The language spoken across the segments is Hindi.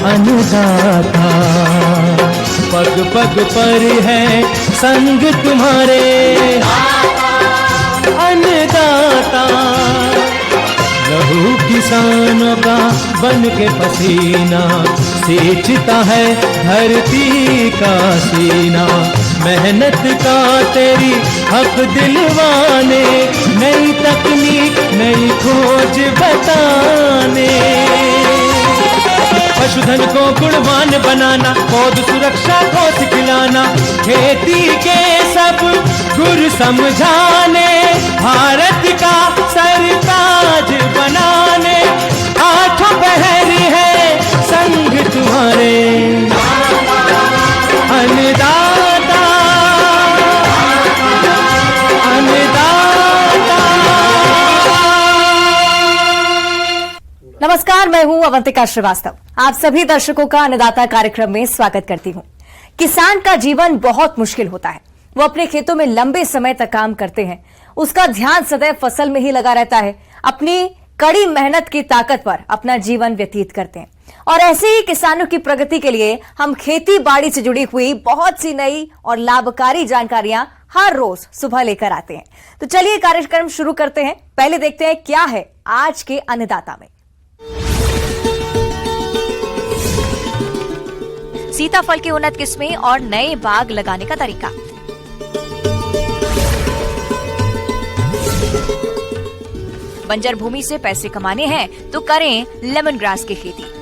अन्नदाता। पग पग पर है संग तुम्हारे अन्नदाता। लहू किसानों का बन के पसीना सींचता है धरती का सीना। मेहनत का तेरी हक दिलवाने, नई तकनीक नई खोज बताने। पशुधन को गुणवान बनाना, पौध सुरक्षा को सिखलाना, खेती के सब गुर समझाने, भारत का सरताज बनाने। आठों पहर है संग तुम्हारे अन्नदाता अन्नदाता। नमस्कार, मैं हूं अवंतिका श्रीवास्तव। आप सभी दर्शकों का अन्नदाता कार्यक्रम में स्वागत करती हूं। किसान का जीवन बहुत मुश्किल होता है। वो अपने खेतों में लंबे समय तक काम करते हैं, उसका ध्यान सदैव फसल में ही लगा रहता है। अपनी कड़ी मेहनत की ताकत पर अपना जीवन व्यतीत करते हैं। और ऐसे ही किसानों की प्रगति के लिए हम खेती बाड़ी से जुड़ी हुई बहुत सी नई और लाभकारी जानकारियां हर रोज सुबह लेकर आते हैं। तो चलिए कार्यक्रम शुरू करते हैं। पहले देखते हैं क्या है आज के अन्नदाता में। सीताफल की उन्नत किस्में और नए बाग लगाने का तरीका। बंजर भूमि से पैसे कमाने हैं तो करें लेमन ग्रास की खेती।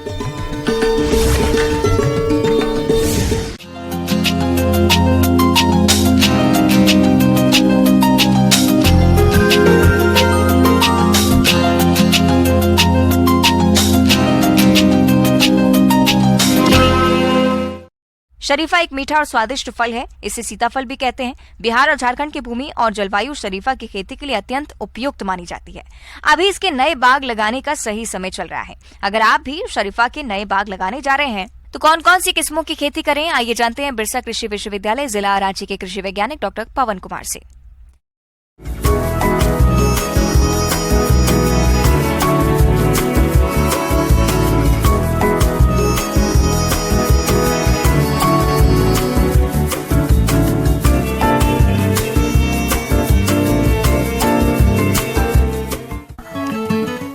शरीफा एक मीठा और स्वादिष्ट फल है। इसे सीताफल भी कहते हैं। बिहार और झारखंड की भूमि और जलवायु शरीफा की खेती के लिए अत्यंत उपयुक्त मानी जाती है। अभी इसके नए बाग लगाने का सही समय चल रहा है। अगर आप भी शरीफा के नए बाग लगाने जा रहे हैं तो कौन कौन सी किस्मों की खेती करें, आइए जानते हैं बिरसा कृषि विश्वविद्यालय जिला रांची के कृषि वैज्ञानिक डॉक्टर पवन कुमार से।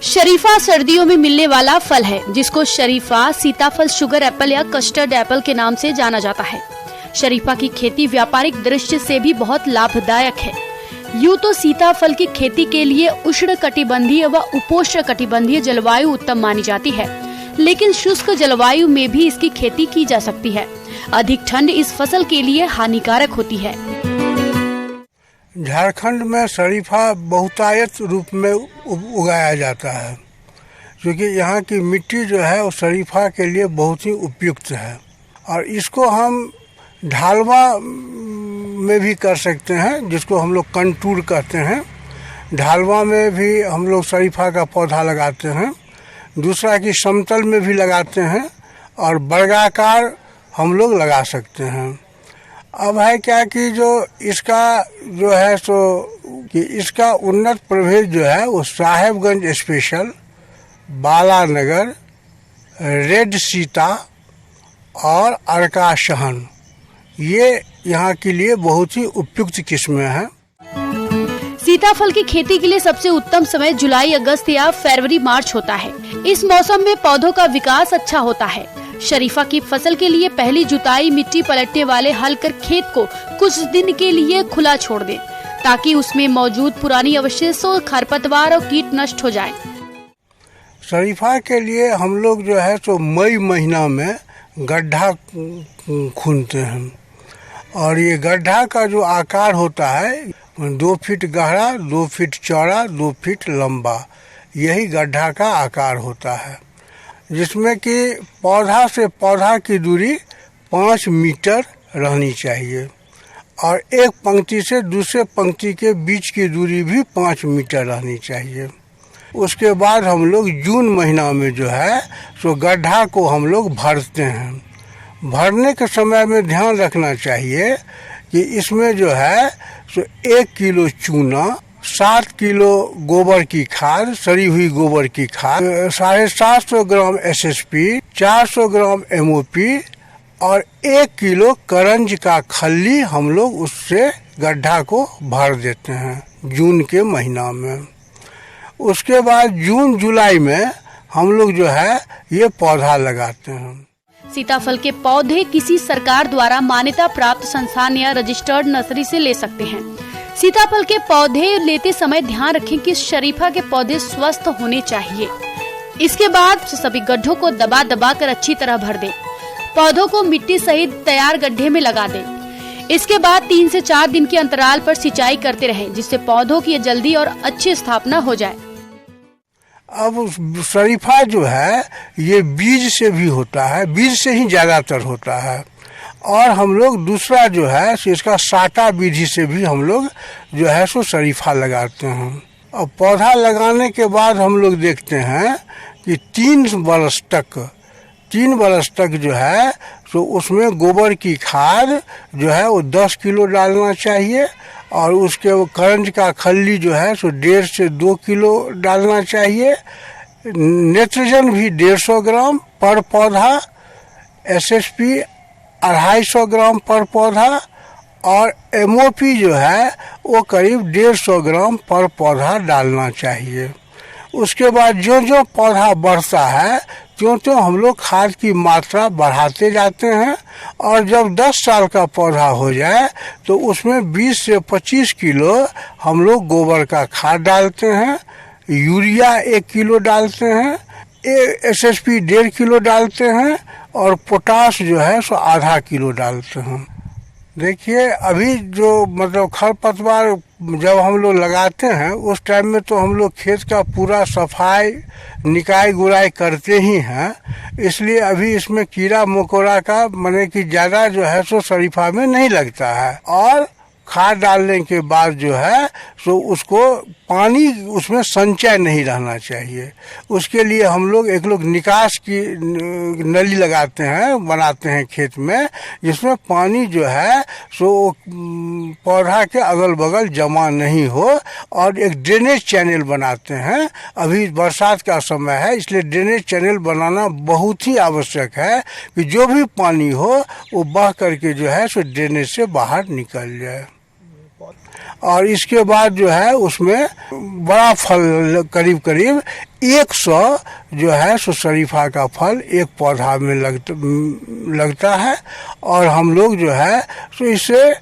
शरीफा सर्दियों में मिलने वाला फल है, जिसको शरीफा, सीताफल, शुगर एप्पल या कस्टर्ड एप्पल के नाम से जाना जाता है। शरीफा की खेती व्यापारिक दृष्टि से भी बहुत लाभदायक है। यूं तो सीताफल की खेती के लिए उष्ण कटिबंधीय व उपोष्ण कटिबंधीय जलवायु उत्तम मानी जाती है, लेकिन शुष्क जलवायु में भी इसकी खेती की जा सकती है। अधिक ठंड इस फसल के लिए हानिकारक होती है। झारखंड में शरीफा बहुतायत रूप में उगाया जाता है, क्योंकि यहाँ की मिट्टी जो है वो शरीफा के लिए बहुत ही उपयुक्त है। और इसको हम ढालवा में भी कर सकते हैं, जिसको हम लोग कंटूर कहते हैं। ढालवा में भी हम लोग शरीफा का पौधा लगाते हैं। दूसरा कि समतल में भी लगाते हैं और वर्गाकार हम लोग लगा सकते हैं। अब है क्या कि जो इसका जो है सो कि इसका उन्नत प्रभेद जो है वो साहेबगंज स्पेशल, बालानगर, रेड सीता और अर्का शहन, ये यहाँ के लिए बहुत ही उपयुक्त किस्में हैं। सीताफल की खेती के लिए सबसे उत्तम समय जुलाई, अगस्त या फरवरी, मार्च होता है। इस मौसम में पौधों का विकास अच्छा होता है। शरीफा की फसल के लिए पहली जुताई मिट्टी पलटने वाले हल कर खेत को कुछ दिन के लिए खुला छोड़ दें, ताकि उसमें मौजूद पुरानी अवशेषों, खरपतवार और कीट नष्ट हो जाएं। शरीफा के लिए हम लोग जो है तो मई महीना में गड्ढा खूनते हैं, और ये गड्ढा का जो आकार होता है 2 फीट गहरा, 2 फीट चौड़ा, 2 फीट लंबा, यही गड्ढा का आकार होता है, जिसमें कि पौधा से पौधा की दूरी 5 मीटर रहनी चाहिए और एक पंक्ति से दूसरे पंक्ति के बीच की दूरी भी 5 मीटर रहनी चाहिए। उसके बाद हम लोग जून महीना में जो है तो गड्ढा को हम लोग भरते हैं। भरने के समय में ध्यान रखना चाहिए कि इसमें जो है तो 1 किलो चूना 7 किलो गोबर की खाद, सड़ी हुई गोबर की खाद, 750 ग्राम SSP, 400 ग्राम MOP और 1 किलो करंज का खल्ली हम लोग उससे गड्ढा को भर देते हैं जून के महीना में। उसके बाद जून जुलाई में हम लोग जो है ये पौधा लगाते हैं। सीताफल के पौधे किसी सरकार द्वारा मान्यता प्राप्त संस्थान या रजिस्टर्ड नर्सरी से ले सकते हैं। सीताफल के पौधे लेते समय ध्यान रखें कि शरीफा के पौधे स्वस्थ होने चाहिए। इसके बाद सभी गड्ढों को दबा दबा कर अच्छी तरह भर दें। पौधों को मिट्टी सहित तैयार गड्ढे में लगा दें। इसके बाद 3 से 4 दिन के अंतराल पर सिंचाई करते रहें, जिससे पौधों की जल्दी और अच्छी स्थापना हो जाए। अब शरीफा जो है ये बीज से भी होता है, बीज से ही ज़्यादातर होता है। और हम लोग दूसरा जो है इसका साटा विधि से भी हम लोग जो है सो शरीफा लगाते हैं। अब पौधा लगाने के बाद हम लोग देखते हैं कि 3 बरस तक जो है तो उसमें गोबर की खाद जो है वो 10 किलो डालना चाहिए और उसके करंज का खल्ली जो है सो 1.5 से 2 किलो डालना चाहिए। नाइट्रोजन भी 150 ग्राम पर पौधा, SSP 250 ग्राम पर पौधा और MOP जो है वो करीब 150 ग्राम पर पौधा डालना चाहिए। उसके बाद जो पौधा बढ़ता है त्यों हम लोग खाद की मात्रा बढ़ाते जाते हैं और जब 10 साल का पौधा हो जाए तो उसमें 20 से 25 किलो हम लोग गोबर का खाद डालते हैं, यूरिया 1 किलो डालते हैं, SSP 1.5 किलो डालते हैं और पोटाश जो है सो आधा किलो डालते हैं। देखिए अभी जो मतलब खरपतवार जब हम लोग लगाते हैं उस टाइम में तो हम लोग खेत का पूरा सफाई निकाय गुड़ाई करते ही हैं, इसलिए अभी इसमें कीड़ा मकोड़ा का माने कि ज़्यादा जो है सो शरीफा में नहीं लगता है। और खाद डालने के बाद जो है सो उसको पानी उसमें संचय नहीं रहना चाहिए। उसके लिए हम लोग एक निकास की नली लगाते हैं, बनाते हैं खेत में, जिसमें पानी जो है सो पौधा के अगल बगल जमा नहीं हो और एक ड्रेनेज चैनल बनाते हैं। अभी बरसात का समय है इसलिए ड्रेनेज चैनल बनाना बहुत ही आवश्यक है कि जो भी पानी हो वो बह करके जो है सो ड्रेनेज से बाहर निकल जाए। और इसके बाद जो है उसमें बड़ा फल करीब 100 जो है सो शरीफा का फल एक पौधा में लगता है और हम लोग जो है सो इसे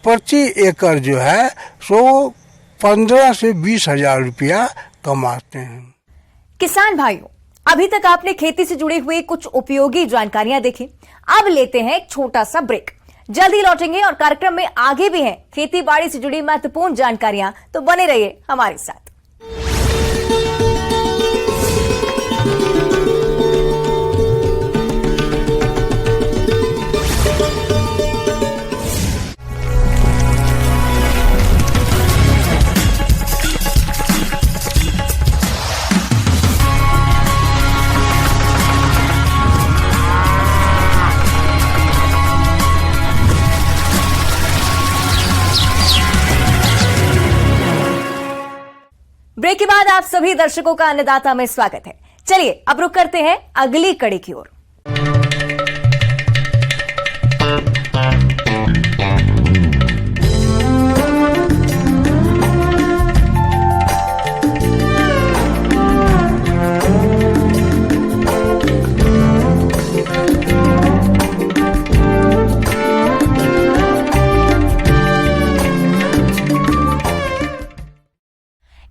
प्रति एकड़ जो है सो 15 से 20 हजार रुपया कमाते हैं। किसान भाइयों, अभी तक आपने खेती से जुड़े हुए कुछ उपयोगी जानकारियां देखी। अब लेते हैं एक छोटा सा ब्रेक, जल्दी लौटेंगे और कार्यक्रम में आगे भी हैं खेती बाड़ी से जुड़ी महत्वपूर्ण जानकारियां, तो बने रहिए हमारे साथ। ब्रेक के बाद आप सभी दर्शकों का अन्नदाता में स्वागत है। चलिए अब रुक करते हैं अगली कड़ी की ओर।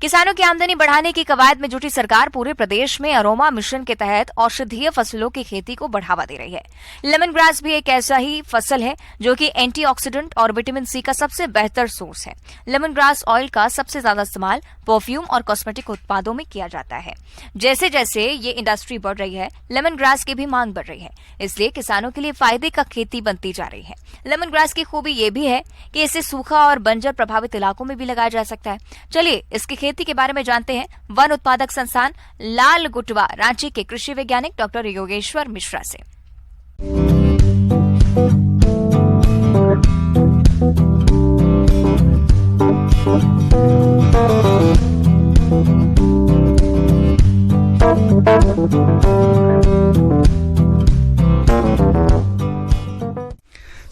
किसानों की आमदनी बढ़ाने की कवायद में जुटी सरकार पूरे प्रदेश में अरोमा मिशन के तहत औषधीय फसलों की खेती को बढ़ावा दे रही है। लेमन ग्रास भी एक ऐसा ही फसल है जो कि एंटीऑक्सीडेंट और विटामिन सी का सबसे बेहतर सोर्स है। लेमन ग्रास ऑयल का सबसे ज्यादा इस्तेमाल परफ्यूम और कॉस्मेटिक उत्पादों में किया जाता है। जैसे जैसे ये इंडस्ट्री बढ़ रही है, लेमन ग्रास की भी मांग बढ़ रही है, इसलिए किसानों के लिए फायदे का खेती बनती जा रही है। लेमन ग्रास की खूबी ये भी है कि इसे सूखा और बंजर प्रभावित इलाकों में भी लगाया जा सकता है। चलिए इसकी खेती के बारे में जानते हैं वन उत्पादक संस्थान लाल गुटवा रांची के कृषि वैज्ञानिक डॉक्टर योगेश्वर मिश्रा से।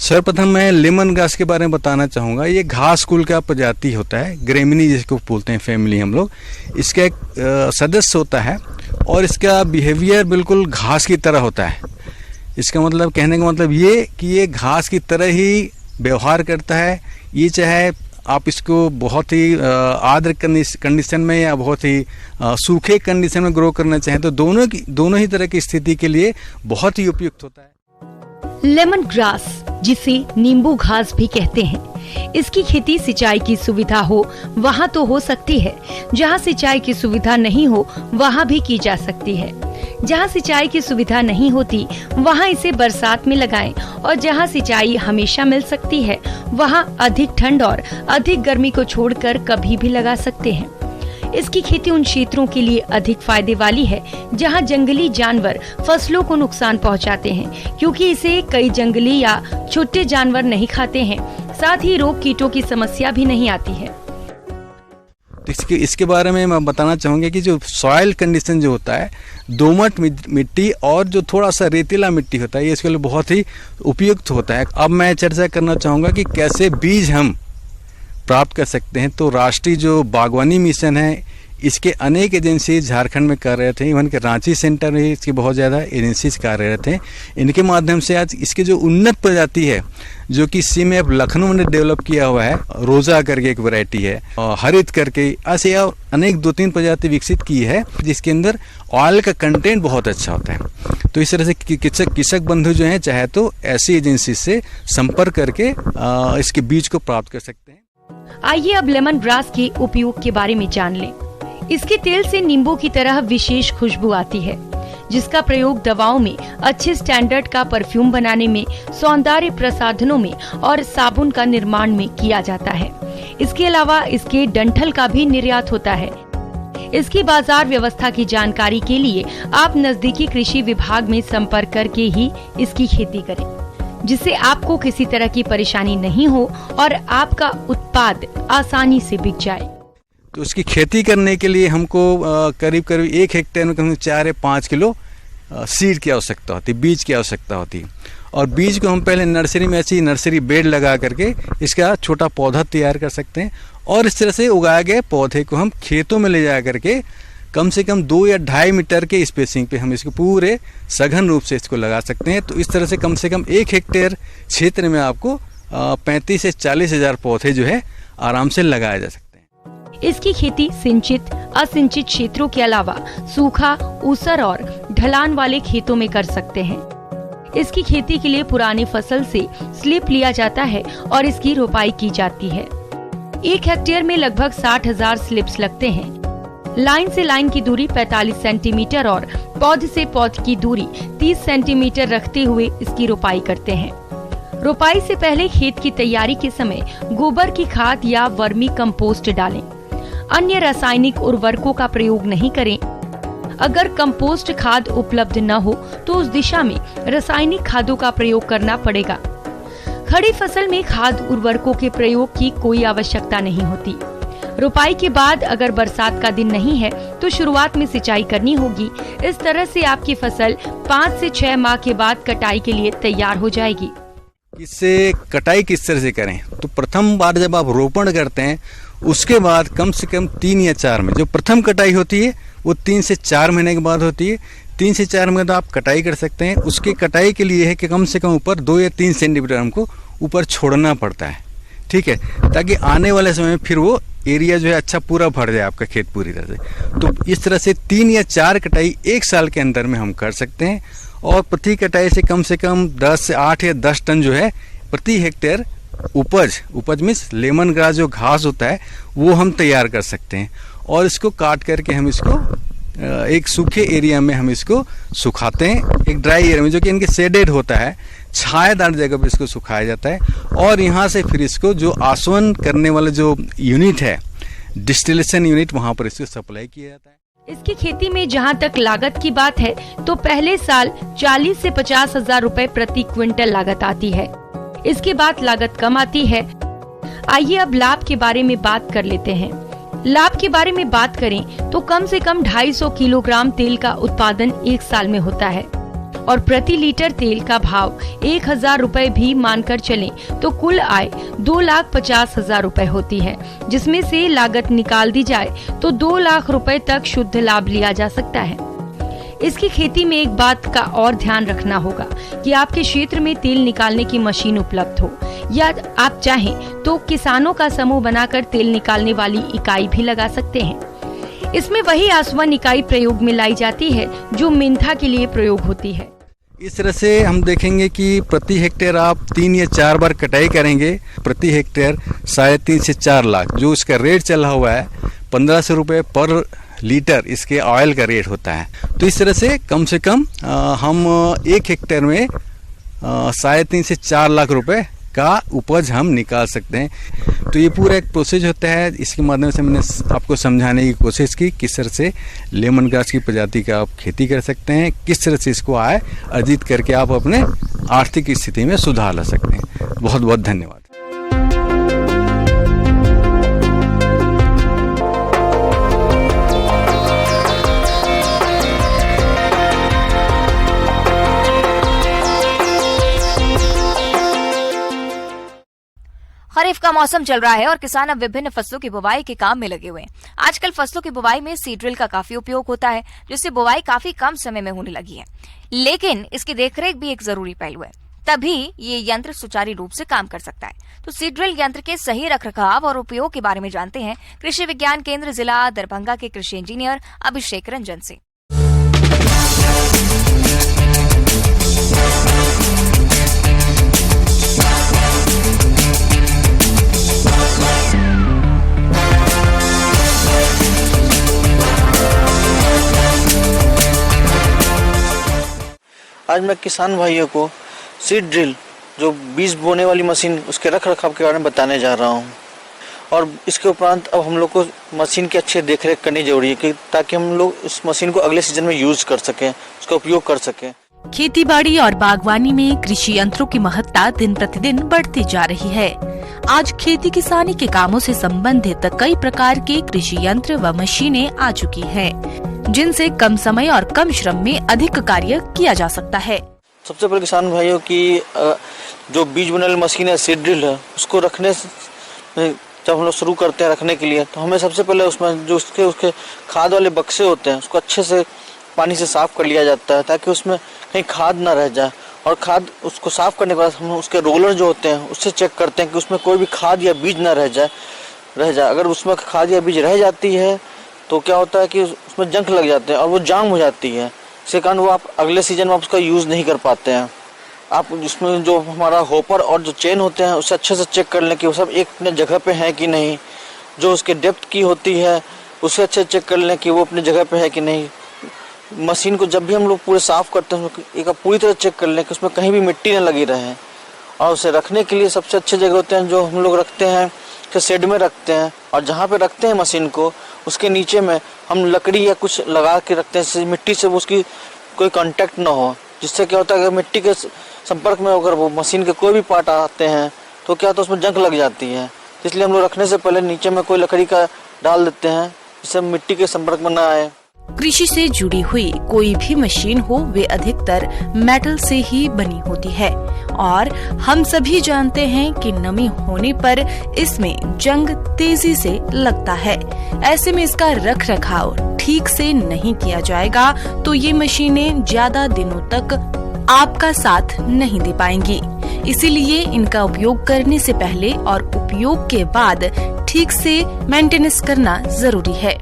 सर्वप्रथम मैं लेमन ग्रास के बारे में बताना चाहूँगा। ये घास कुल का प्रजाति होता है, ग्रेमिनी जिसको बोलते हैं फैमिली हम लोग। इसका एक सदस्य होता है और इसका बिहेवियर बिल्कुल घास की तरह होता है। इसका मतलब, कहने का मतलब ये कि ये घास की तरह ही व्यवहार करता है। ये चाहे आप इसको बहुत ही आर्द्र कंडीशन में या बहुत ही सूखे कंडीशन में ग्रो करना चाहें तो दोनों ही तरह की स्थिति के लिए बहुत ही उपयुक्त होता है। लेमन ग्रास, जिसे नींबू घास भी कहते हैं, इसकी खेती सिंचाई की सुविधा हो वहाँ तो हो सकती है, जहाँ सिंचाई की सुविधा नहीं हो वहाँ भी की जा सकती है। जहाँ सिंचाई की सुविधा नहीं होती वहाँ इसे बरसात में लगाएं और जहाँ सिंचाई हमेशा मिल सकती है वहाँ अधिक ठंड और अधिक गर्मी को छोड़कर कभी भी लगा सकते हैं। इसकी खेती उन क्षेत्रों के लिए अधिक फायदे वाली है जहां जंगली जानवर फसलों को नुकसान पहुंचाते हैं, क्योंकि इसे कई जंगली या छोटे जानवर नहीं खाते हैं। साथ ही रोग कीटों की समस्या भी नहीं आती है। तो इसके बारे में मैं बताना चाहूँगा कि जो सॉइल कंडीशन जो होता है, दोमट मिट्टी और जो थोड़ा सा रेतीला मिट्टी होता है, ये इसके लिए बहुत ही उपयुक्त होता है। अब मैं चर्चा करना चाहूँगा कि कैसे बीज हम प्राप्त कर सकते हैं। तो राष्ट्रीय जो बागवानी मिशन है, इसके अनेक एजेंसी झारखंड में कार्यरत हैं। इवन के रांची सेंटर में इसकी बहुत ज़्यादा एजेंसीज कार्यरत हैं। इनके माध्यम से आज इसकी जो उन्नत प्रजाति है, जो कि CMF लखनऊ ने डेवलप किया हुआ है, रोजा करके एक वैरायटी है, हरित करके, ऐसे अनेक 2-3 प्रजाति विकसित की है, जिसके अंदर ऑयल का कंटेंट बहुत अच्छा होता है। तो इस तरह से कृषक बंधु जो हैं चाहे तो ऐसी एजेंसी से संपर्क करके इसके बीज को प्राप्त कर सकते हैं। आइए अब लेमन ग्रास के उपयोग के बारे में जान लें। इसके तेल से नींबू की तरह विशेष खुशबू आती है, जिसका प्रयोग दवाओं में, अच्छे स्टैंडर्ड का परफ्यूम बनाने में, सौंदर्य प्रसाधनों में और साबुन का निर्माण में किया जाता है। इसके अलावा इसके डंठल का भी निर्यात होता है। इसकी बाजार व्यवस्था की जानकारी के लिए आप नजदीकी कृषि विभाग में संपर्क करके ही इसकी खेती करें, जिससे आपको किसी तरह की परेशानी नहीं हो और आपका उत्पाद आसानी से बिक जाए। तो उसकी खेती करने के लिए हमको करीब 1 हेक्टेयर में कम से 4 या 5 किलो सीड की आवश्यकता होती है, बीज की आवश्यकता होती है। और बीज को हम पहले नर्सरी में ऐसी नर्सरी बेड लगा करके इसका छोटा पौधा तैयार कर सकते हैं और इस तरह से उगाए गए पौधे को हम खेतों में ले जा करके कम से कम 2 या 2.5 मीटर के स्पेसिंग पे हम इसको पूरे सघन रूप से इसको लगा सकते हैं। तो इस तरह से कम 1 हेक्टेयर क्षेत्र में आपको 35 से 40 हजार पौधे जो है आराम से लगाए जा सकते हैं। इसकी खेती सिंचित, असिंचित क्षेत्रों के अलावा सूखा, ऊसर और ढलान वाले खेतों में कर सकते हैं। इसकी खेती के लिए पुरानी फसल से स्लिप लिया जाता है और इसकी रोपाई की जाती है। 1 हेक्टेयर में लगभग 60,000 स्लिप्स लगते हैं। लाइन से लाइन की दूरी 45 सेंटीमीटर और पौध से पौध की दूरी 30 सेंटीमीटर रखते हुए इसकी रोपाई करते हैं। रोपाई से पहले खेत की तैयारी के समय गोबर की खाद या वर्मी कंपोस्ट डालें। अन्य रासायनिक उर्वरकों का प्रयोग नहीं करें। अगर कंपोस्ट खाद उपलब्ध न हो तो उस दिशा में रासायनिक खादों का प्रयोग करना पड़ेगा। खड़ी फसल में खाद उर्वरकों के प्रयोग की कोई आवश्यकता नहीं होती। रोपाई के बाद अगर बरसात का दिन नहीं है तो शुरुआत में सिंचाई करनी होगी। इस तरह से आपकी फसल 5 से 6 माह के बाद कटाई के लिए तैयार हो जाएगी। इससे कटाई किस तरह से करें? तो प्रथम बार जब आप रोपण करते हैं उसके बाद कम से कम 3 या 4 में जो प्रथम कटाई होती है वो 3 से 4 महीने के बाद होती है। 3 से 4 महीने तो आप कटाई कर सकते हैं। उसकी कटाई के लिए है कि कम से कम ऊपर 2 या 3 सेंटीमीटर हमको ऊपर छोड़ना पड़ता है, ठीक है, ताकि आने वाले समय में फिर वो एरिया जो है अच्छा पूरा भर जाए आपका खेत पूरी तरह से। तो इस तरह से 3 या 4 कटाई 1 साल के अंदर में हम कर सकते हैं और प्रति कटाई से कम 10 से 8 या 10 टन जो है प्रति हेक्टेयर उपज में लेमन ग्रास जो घास होता है वो हम तैयार कर सकते हैं। और इसको काट करके हम इसको एक सूखे एरिया में हम इसको सुखाते हैं, एक ड्राई एरिया में जो कि इनके शेडेड होता है, छायादार जगह पर इसको सुखाया जाता है। और यहाँ से फिर इसको जो आसवन करने वाला जो यूनिट है, डिस्टिलेशन यूनिट, वहाँ पर इसको सप्लाई किया जाता है। इसकी खेती में जहाँ तक लागत की बात है तो पहले साल 40 से 50 हजार रुपए प्रति क्विंटल लागत आती है। इसके बाद लागत कम आती है। आइए अब लाभ के बारे में बात कर लेते हैं। लाभ के बारे में बात करें तो कम से कम 250 किलोग्राम तेल का उत्पादन एक साल में होता है और प्रति लीटर तेल का भाव 1000 रुपए भी मानकर चलें तो कुल आय 2,50,000 रुपए होती है, जिसमें से लागत निकाल दी जाए तो 2 लाख रुपए तक शुद्ध लाभ लिया जा सकता है। इसकी खेती में एक बात का और ध्यान रखना होगा कि आपके क्षेत्र में तेल निकालने की मशीन उपलब्ध हो या आप चाहें तो किसानों का समूह बनाकर तेल निकालने वाली इकाई भी लगा सकते हैं। इसमें वही आसवन इकाई प्रयोग में लाई जाती है जो मेंथा के लिए प्रयोग होती है। इस तरह से हम देखेंगे कि प्रति हेक्टेयर आप 3 या 4 बार कटाई करेंगे, प्रति हेक्टेयर 3.5 से 4 लाख जो इसका रेट चला हुआ है 1500 रुपये पर लीटर इसके ऑयल का रेट होता है। तो इस तरह से कम हम 1 हेक्टेयर में 3.5 से 4 लाख रुपए का उपज हम निकाल सकते हैं। तो ये पूरा एक प्रोसेस होता है। इसके माध्यम से मैंने आपको समझाने की कोशिश की किस तरह से लेमन ग्रास की प्रजाति का आप खेती कर सकते हैं, किस तरह से इसको आय अर्जित करके आप अपने आर्थिक स्थिति में सुधार ला सकते हैं। बहुत बहुत धन्यवाद। खरीफ का मौसम चल रहा है और किसान अब विभिन्न फसलों की बुवाई के काम में लगे हुए हैं। आजकल फसलों की बुवाई में सीड ड्रिल का काफी उपयोग होता है, जिससे बुवाई काफी कम समय में होने लगी है। लेकिन इसकी देखरेख भी एक जरूरी पहलू है, तभी ये यंत्र सुचारू रूप से काम कर सकता है। तो सीड ड्रिल यंत्र के सही रखरखाव और उपयोग के बारे में जानते हैं कृषि विज्ञान केंद्र जिला दरभंगा के कृषि इंजीनियर अभिषेक रंजन से। आज मैं किसान भाइयों को सीड ड्रिल जो बीज बोने वाली मशीन उसके रख रखाव के बारे में बताने जा रहा हूं। और इसके उपरांत अब हम लोग को मशीन की अच्छी देखरेख करनी जरूरी है ताकि हम लोग उस मशीन को अगले सीजन में यूज कर सकें, उसका उपयोग कर सकें। खेतीबाड़ी और बागवानी में कृषि यंत्रों की महत्ता दिन प्रतिदिन बढ़ती जा रही है। आज खेती किसानी के कामों से संबंधित कई प्रकार के कृषि यंत्र व मशीनें आ चुकी हैं, जिनसे कम समय और कम श्रम में अधिक कार्य किया जा सकता है। सबसे पहले किसान भाइयों की जो बीज बोने वाली मशीन है सीड ड्रिल है, उसको रखने जब हम लोग शुरू करते हैं रखने के लिए तो हमें सबसे पहले उसमें जो उसके खाद वाले बक्से होते हैं उसको अच्छे से पानी से साफ कर लिया जाता है ताकि उसमें कहीं खाद ना रह जाए। और खाद उसको साफ करने के बाद हम उसके रोलर जो होते हैं उससे चेक करते हैं कि उसमें कोई भी खाद या बीज ना रह जाए। अगर उसमें खाद या बीज रह जाती है तो क्या होता है कि उसमें जंक लग जाते हैं और वो जाम हो जाती है। इसके कारण वो आप अगले सीजन में आप उसका यूज़ नहीं कर पाते हैं। आप उसमें जो हमारा होपर और जो चेन होते हैं उससे अच्छे से चेक कर लें कि वो सब एक अपने जगह पे हैं कि नहीं। जो उसके डेप्थ की होती है उससे अच्छे चेक कर लें कि वो अपनी जगह पे है कि नहीं। मशीन को जब भी हम लोग पूरे साफ़ करते हैं एक पूरी तरह चेक कर लें कि उसमें कहीं भी मिट्टी न लगी रहे। और उसे रखने के लिए सबसे अच्छे जगह होते हैं जो हम लोग रखते हैं कि शेड में रखते हैं। और जहाँ पे रखते हैं मशीन को उसके नीचे में हम लकड़ी या कुछ लगा के रखते हैं जिससे मिट्टी से उसकी कोई कांटेक्ट ना हो। जिससे क्या होता है अगर मिट्टी के संपर्क में अगर वो मशीन के कोई भी पार्ट आते हैं तो क्या होता है उसमें जंग लग जाती है। इसलिए हम लोग रखने से पहले नीचे में कोई लकड़ी का डाल देते हैं जिससे मिट्टी के संपर्क में ना आए। कृषि से जुड़ी हुई कोई भी मशीन हो वे अधिकतर मेटल से ही बनी होती है और हम सभी जानते हैं कि नमी होने पर इसमें जंग तेजी से लगता है। ऐसे में इसका रख रखाव ठीक से नहीं किया जाएगा तो ये मशीनें ज्यादा दिनों तक आपका साथ नहीं दे पाएंगी। इसीलिए इनका उपयोग करने से पहले और उपयोग के बाद ठीक से मेंटेनेंस करना जरूरी है।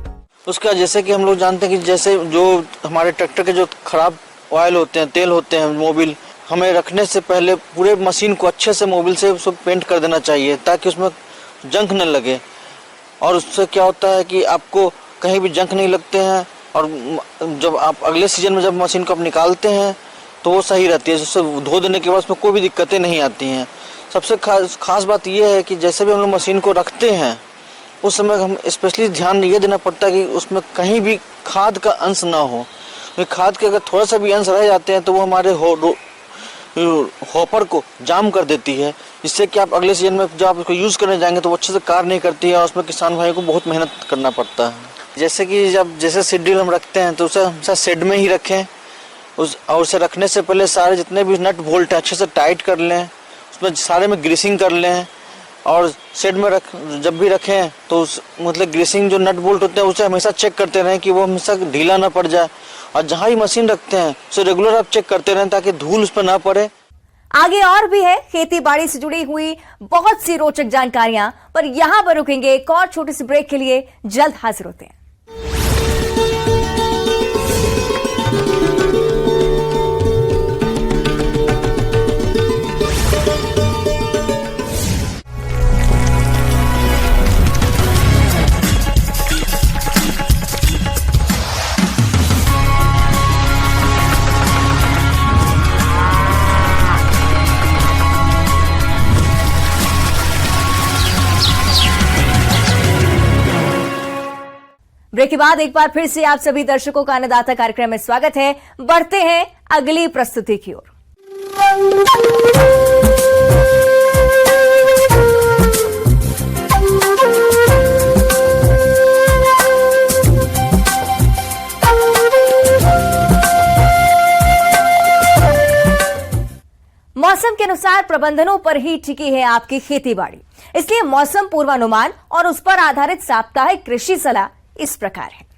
उसका जैसे कि हम लोग जानते हैं कि जैसे जो हमारे ट्रैक्टर के जो खराब ऑयल होते हैं, तेल होते हैं, मोबिल, हमें रखने से पहले पूरे मशीन को अच्छे से मोबिल से उसको पेंट कर देना चाहिए ताकि उसमें जंग न लगे। और उससे क्या होता है कि आपको कहीं भी जंग नहीं लगते हैं और जब आप अगले सीजन में जब मशीन को आप निकालते हैं तो वो सही रहती है। जिससे धो देने के बाद उसमें कोई भी दिक्कतें नहीं आती हैं। सबसे खास बात यह है कि जैसे भी हम लोग मशीन को रखते हैं उस समय हम स्पेशली ध्यान ये देना पड़ता है कि उसमें कहीं भी खाद का अंश ना हो। खाद के अगर थोड़ा सा भी अंश रह जाते हैं तो वो हमारे हॉपर को जाम कर देती है, जिससे कि आप अगले सीजन में जब आप इसको यूज़ करने जाएंगे तो वो अच्छे से कार्य नहीं करती है और उसमें किसान भाई को बहुत मेहनत करना पड़ता है। जैसे कि जैसे सीड ड्रिल हम रखते हैं तो उसे हमेशा शेड में ही रखें, और उसे रखने से पहले सारे जितने भी नट बोल्ट अच्छे से टाइट कर लें, उसमें सारे में ग्रीसिंग कर लें, और शेड में जब भी रखें तो मतलब ग्रीसिंग जो नट बोल्ट होते हैं उसे हमेशा चेक करते रहें कि वो हमेशा ढीला ना पड़ जाए, और जहाँ ही मशीन रखते हैं उसे रेगुलर आप चेक करते रहें ताकि धूल उस पर ना पड़े। आगे और भी है खेती बाड़ी से जुड़ी हुई बहुत सी रोचक जानकारियां, पर यहां पर रुकेंगे एक और छोटी सी ब्रेक के लिए। जल्द हाजिर होते हैं। ब्रेक के बाद एक बार फिर से आप सभी दर्शकों का अन्नदाता कार्यक्रम में स्वागत है। बढ़ते हैं अगली प्रस्तुति की ओर। मौसम के अनुसार प्रबंधनों पर ही टिकी है आपकी खेती बाड़ी, इसलिए मौसम पूर्वानुमान और उस पर आधारित साप्ताहिक कृषि सलाह इस प्रकार है।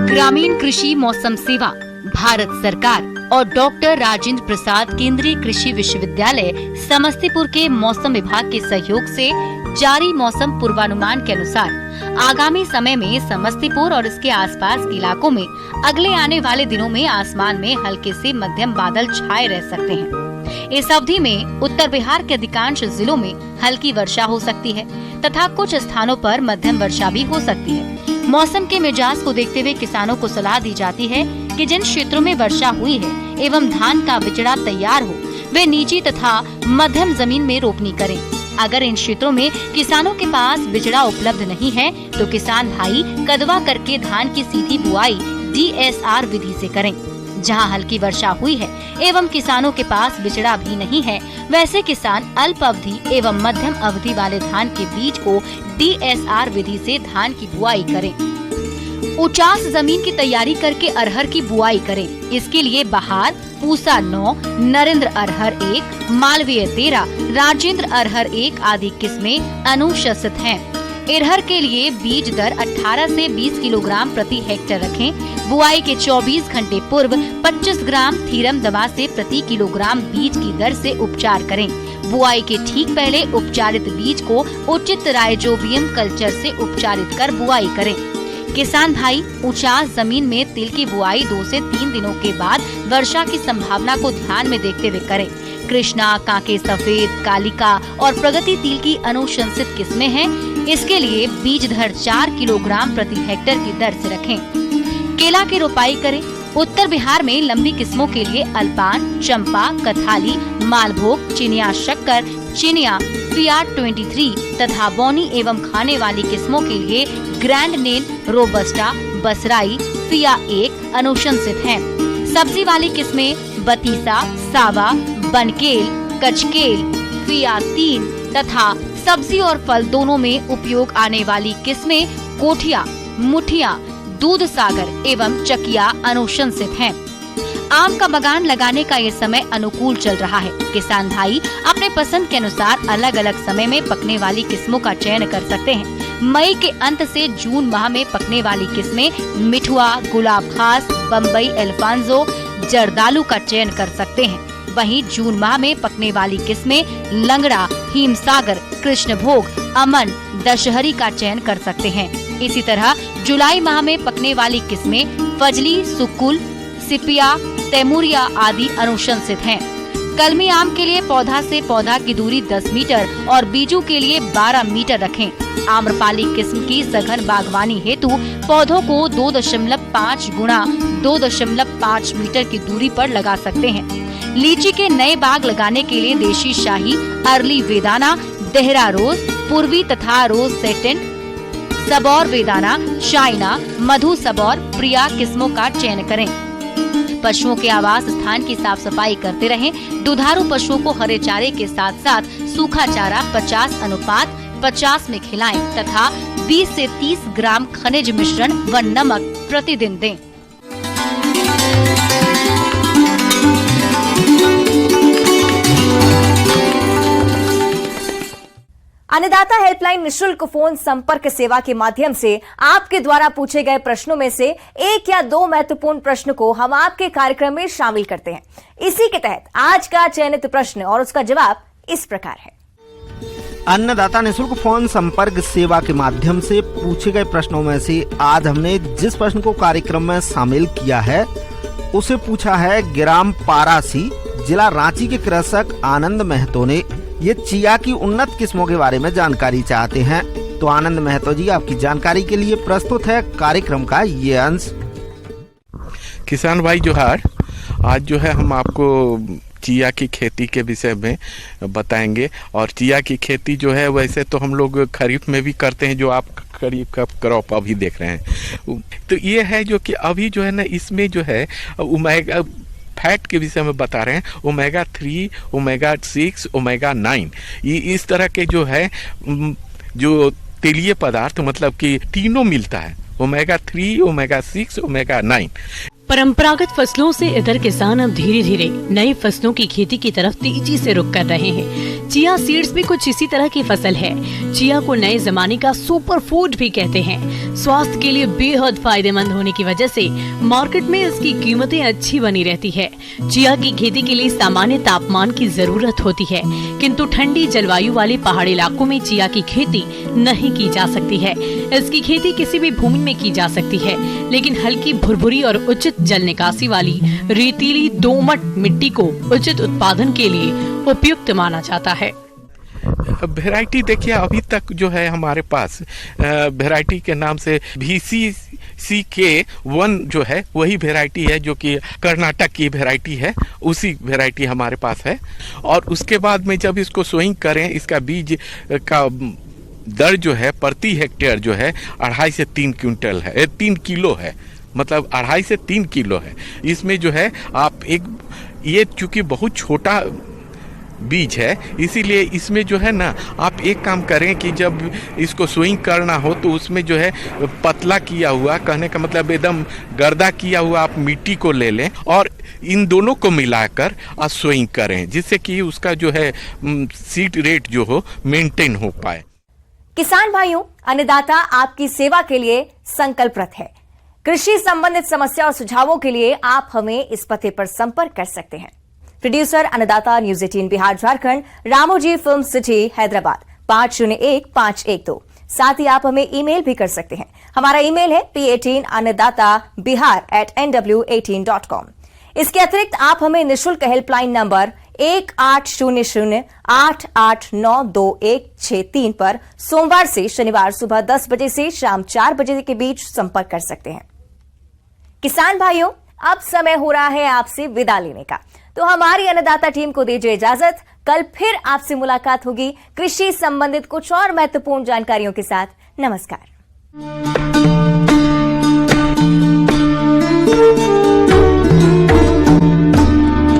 ग्रामीण कृषि मौसम सेवा भारत सरकार और डॉक्टर राजेंद्र प्रसाद केंद्रीय कृषि विश्वविद्यालय समस्तीपुर के मौसम विभाग के सहयोग से जारी मौसम पूर्वानुमान के अनुसार आगामी समय में समस्तीपुर और इसके आसपास के इलाकों में अगले आने वाले दिनों में आसमान में हल्के से मध्यम बादल छाए रह सकते हैं। इस अवधि में उत्तर बिहार के अधिकांश जिलों में हल्की वर्षा हो सकती है तथा कुछ स्थानों पर मध्यम वर्षा भी हो सकती है। मौसम के मिजाज को देखते हुए किसानों को सलाह दी जाती है कि जिन क्षेत्रों में वर्षा हुई है एवं धान का बिचड़ा तैयार हो वे निजी तथा मध्यम जमीन में रोपनी करें। अगर इन क्षेत्रों में किसानों के पास बिचड़ा उपलब्ध नहीं है तो किसान भाई कदवा करके धान की सीधी बुआई DSR विधि से करें। जहां हल्की वर्षा हुई है एवं किसानों के पास बिचड़ा भी नहीं है, वैसे किसान अल्प अवधि एवं मध्यम अवधि वाले धान के बीज को DSR विधि से धान की बुआई करें। उचास जमीन की तैयारी करके अरहर की बुआई करें। इसके लिए बहार, पूसा 9, नरेंद्र अरहर 1, मालवीय 13, राजेंद्र अरहर 1 आदि किस्में अनुशंसित हैं। अरहर के लिए बीज दर 18 से 20 किलोग्राम प्रति हेक्टेयर रखें। बुआई के 24 घंटे पूर्व 25 ग्राम थीरम दवा से प्रति किलोग्राम बीज की दर से उपचार करें। बुआई के ठीक पहले उपचारित बीज को उचित राइजोबियम कल्चर से उपचारित कर बुआई करें। किसान भाई उचास जमीन में तिल की बुआई 2 से 3 दिनों के बाद वर्षा की संभावना को ध्यान में देखते हुए करें। कृष्णा, कांके सफेद, कालिका और प्रगति तिल की अनुशंसित किस्में हैं। इसके लिए बीज दर 4 किलोग्राम प्रति हेक्टेयर की दर से रखें। केला की रोपाई करें। उत्तर बिहार में लंबी किस्मों के लिए अल्पान, चंपा, कथाली, मालभोग, चिनिया शक्कर, चिनिया, फिया 23 तथा बौनी एवं खाने वाली किस्मों के लिए ग्रैंड नेल, रोबस्टा, बसराई, फिया 1 अनुशंसित हैं। सब्जी वाली किस्में बतीसा, सावा, बनकेल, कचकेल, फिया 3 तथा सब्जी और फल दोनों में उपयोग आने वाली किस्में कोठिया, मुठिया, दूध सागर एवं चकिया अनुशंसित हैं। आम का बागान लगाने का ये समय अनुकूल चल रहा है। किसान भाई अपने पसंद के अनुसार अलग अलग समय में पकने वाली किस्मों का चयन कर सकते हैं। मई के अंत से जून माह में पकने वाली किस्में मिठुआ, गुलाब खास, बम्बई एल्फांजो, जर्दालू का चयन कर सकते हैं। वहीं जून माह में पकने वाली किस्में लंगड़ा, हिमसागर, कृष्णभोग, अमन, दशहरी का चयन कर सकते हैं। इसी तरह जुलाई माह में पकने वाली किस्में फजली, सुकुल, सिपिया, तैमूरिया आदि अनुशंसित हैं। कलमी आम के लिए पौधा से पौधा की दूरी 10 मीटर और बीजू के लिए 12 मीटर रखें। आम्रपाली किस्म की सघन बागवानी हेतु पौधों को 2.5 गुणा 2.5 मीटर की दूरी पर लगा सकते हैं। लीची के नए बाग लगाने के लिए देशी शाही, अर्ली वेदाना, देहरा रोज, पूर्वी तथा रोज सेटेंट, सबौर वेदाना, शाइना, मधु सबौर, प्रिया किस्मों का चयन करें। पशुओं के आवास स्थान की साफ सफाई करते रहें। दुधारू पशुओं को हरे चारे के साथ साथ सूखा चारा 50:50 में खिलाएं तथा 20 से 30 ग्राम खनिज मिश्रण व नमक प्रतिदिन दें। अन्नदाता हेल्पलाइन निशुल्क फोन संपर्क सेवा के माध्यम से आपके द्वारा पूछे गए प्रश्नों में से 1 या 2 महत्वपूर्ण प्रश्न को हम आपके कार्यक्रम में शामिल करते हैं। इसी के तहत आज का चयनित प्रश्न और उसका जवाब इस प्रकार है। अन्नदाता निशुल्क फोन संपर्क सेवा के माध्यम से पूछे गए प्रश्नों में से आज हमने जिस प्रश्न को कार्यक्रम में शामिल किया है उसे पूछा है ग्राम पारासी, जिला रांची के कृषक आनंद महतो ने। ये चिया की उन्नत किस्मों के बारे में जानकारी चाहते हैं। तो आनंद महतो जी, आपकी जानकारी के लिए प्रस्तुत है कार्यक्रम का ये अंश। किसान भाई जोहार, आज जो है हम आपको चिया की खेती के विषय में बताएंगे। और चिया की खेती जो है वैसे तो हम लोग खरीफ में भी करते हैं, जो आप खरीफ का क्रॉप अभी देख रहे हैं। तो ये है जो कि अभी जो है ना, इसमें जो है ओमेगा फैट के विषय में बता रहे हैं। ओमेगा 3, ओमेगा 6, ओमेगा 9, ये इस तरह के जो है जो तेलीय पदार्थ मतलब कि तीनों मिलता है। Omega 3, omega 6, omega 9। परंपरागत फसलों से इतर किसान अब धीरे धीरे नई फसलों की खेती की तरफ तेजी से रुख कर रहे हैं। चिया सीड्स भी कुछ इसी तरह की फसल है। चिया को नए जमाने का सुपर फूड भी कहते हैं। स्वास्थ्य के लिए बेहद फायदेमंद होने की वजह से मार्केट में इसकी कीमतें अच्छी बनी रहती है। चिया की खेती के लिए सामान्य तापमान की जरूरत होती है, किंतु ठंडी जलवायु वाले पहाड़ी इलाकों में चिया की खेती नहीं की जा सकती है। इसकी खेती किसी भी भूमि में की जा सकती है, लेकिन हल्की भुरभुरी और उचित जल निकासी वाली रेतीली दोमट मिट्टी को उचित उत्पादन के लिए उपयुक्त माना जाता है। वैरायटी देखिए, अभी तक जो है हमारे पास वैरायटी के नाम से VCK1 जो है वही वैरायटी है, जो कि कर्नाटक की वैरायटी है। उसी वैरायटी हमारे पास है। और उसके बाद में जब इसको सोइंग करें, इसका बीज का दर जो है प्रति हेक्टेयर जो है 2.5 से 3 क्विंटल है, 3 किलो है। मतलब 2.5 से 3 किलो है। इसमें जो है आप ये चूंकि बहुत छोटा बीज है, इसीलिए इसमें जो है ना, आप एक काम करें कि जब इसको सोइंग करना हो तो उसमें जो है पतला किया हुआ, कहने का मतलब एकदम गर्दा किया हुआ आप मिट्टी को ले लें और इन दोनों को मिलाकर आप सोइंग करें, जिससे कि उसका जो है सीड रेट जो हो मेंटेन हो पाए। किसान भाइयों, अन्नदाता आपकी सेवा के लिए संकल्परत है। कृषि संबंधित समस्या और सुझावों के लिए आप हमें इस पते पर संपर्क कर सकते हैं। प्रोड्यूसर अन्नदाता, news 18 Bihar Jharkhand, Ramoji film city Hyderabad 501512। साथ ही आप हमें ईमेल भी कर सकते हैं। हमारा ईमेल है p18annadatabihar@nw18.com। इसके अतिरिक्त आप हमें निःशुल्क हेल्पलाइन नंबर 1800-889-2163 पर सोमवार से शनिवार सुबह 10 बजे से शाम 4 बजे के बीच संपर्क कर सकते हैं। किसान भाइयों, अब समय हो रहा है आपसे विदा लेने का, तो हमारी अन्नदाता टीम को दीजिए इजाजत। कल फिर आपसे मुलाकात होगी कृषि संबंधित कुछ और महत्वपूर्ण जानकारियों के साथ। नमस्कार।